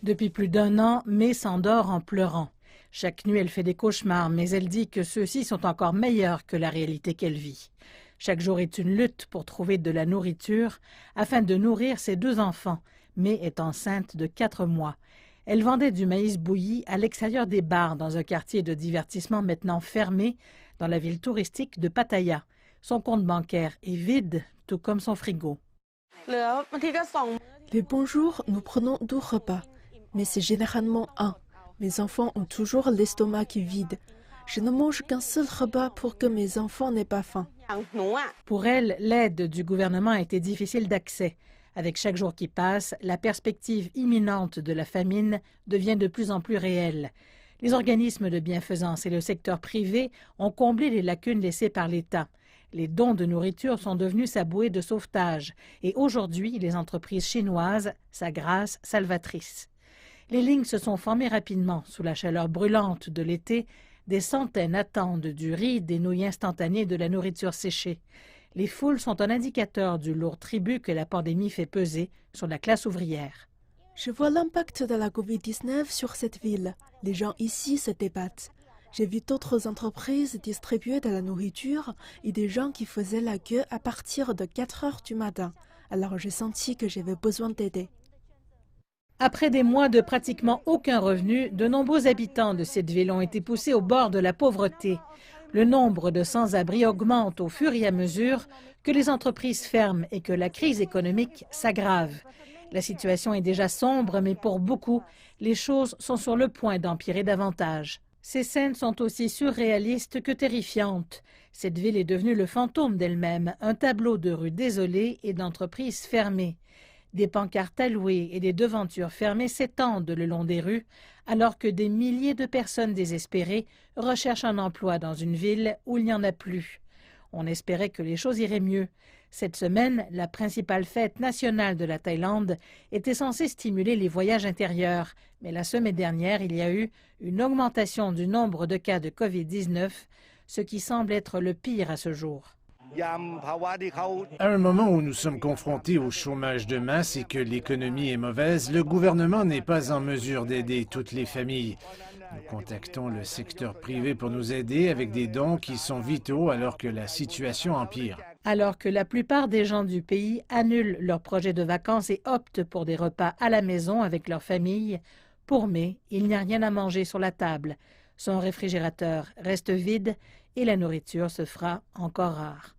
Depuis plus d'un an, May s'endort en pleurant. Chaque nuit, elle fait des cauchemars, mais elle dit que ceux-ci sont encore meilleurs que la réalité qu'elle vit. Chaque jour est une lutte pour trouver de la nourriture afin de nourrir ses 2 enfants. May est enceinte de 4 mois. Elle vendait du maïs bouilli à l'extérieur des bars dans un quartier de divertissement maintenant fermé dans la ville touristique de Pattaya. Son compte bancaire est vide, tout comme son frigo. Les bons jours, nous prenons 2 repas, mais c'est généralement un. Mes enfants ont toujours l'estomac qui est vide. Je ne mange qu'un seul repas pour que mes enfants n'aient pas faim. Pour elle, l'aide du gouvernement a été difficile d'accès. Avec chaque jour qui passe, la perspective imminente de la famine devient de plus en plus réelle. Les organismes de bienfaisance et le secteur privé ont comblé les lacunes laissées par l'État. Les dons de nourriture sont devenus sa bouée de sauvetage et aujourd'hui, les entreprises chinoises, sa grâce salvatrice. Les lignes se sont formées rapidement sous la chaleur brûlante de l'été. Des centaines attendent du riz, des nouilles instantanées, de la nourriture séchée. Les foules sont un indicateur du lourd tribut que la pandémie fait peser sur la classe ouvrière. Je vois l'impact de la COVID-19 sur cette ville. Les gens ici se débattent. J'ai vu d'autres entreprises distribuer de la nourriture et des gens qui faisaient la queue à partir de 4 heures du matin. Alors j'ai senti que j'avais besoin d'aider. Après des mois de pratiquement aucun revenu, de nombreux habitants de cette ville ont été poussés au bord de la pauvreté. Le nombre de sans-abri augmente au fur et à mesure que les entreprises ferment et que la crise économique s'aggrave. La situation est déjà sombre, mais pour beaucoup, les choses sont sur le point d'empirer davantage. Ces scènes sont aussi surréalistes que terrifiantes. Cette ville est devenue le fantôme d'elle-même, un tableau de rues désolées et d'entreprises fermées. Des pancartes à louer et des devantures fermées s'étendent le long des rues, alors que des milliers de personnes désespérées recherchent un emploi dans une ville où il n'y en a plus. On espérait que les choses iraient mieux. Cette semaine, la principale fête nationale de la Thaïlande était censée stimuler les voyages intérieurs. Mais la semaine dernière, il y a eu une augmentation du nombre de cas de COVID-19, ce qui semble être le pire à ce jour. À un moment où nous sommes confrontés au chômage de masse et que l'économie est mauvaise, le gouvernement n'est pas en mesure d'aider toutes les familles. Nous contactons le secteur privé pour nous aider avec des dons qui sont vitaux alors que la situation empire. Alors que la plupart des gens du pays annulent leurs projets de vacances et optent pour des repas à la maison avec leur famille, pour May, il n'y a rien à manger sur la table. Son réfrigérateur reste vide et la nourriture se fera encore rare.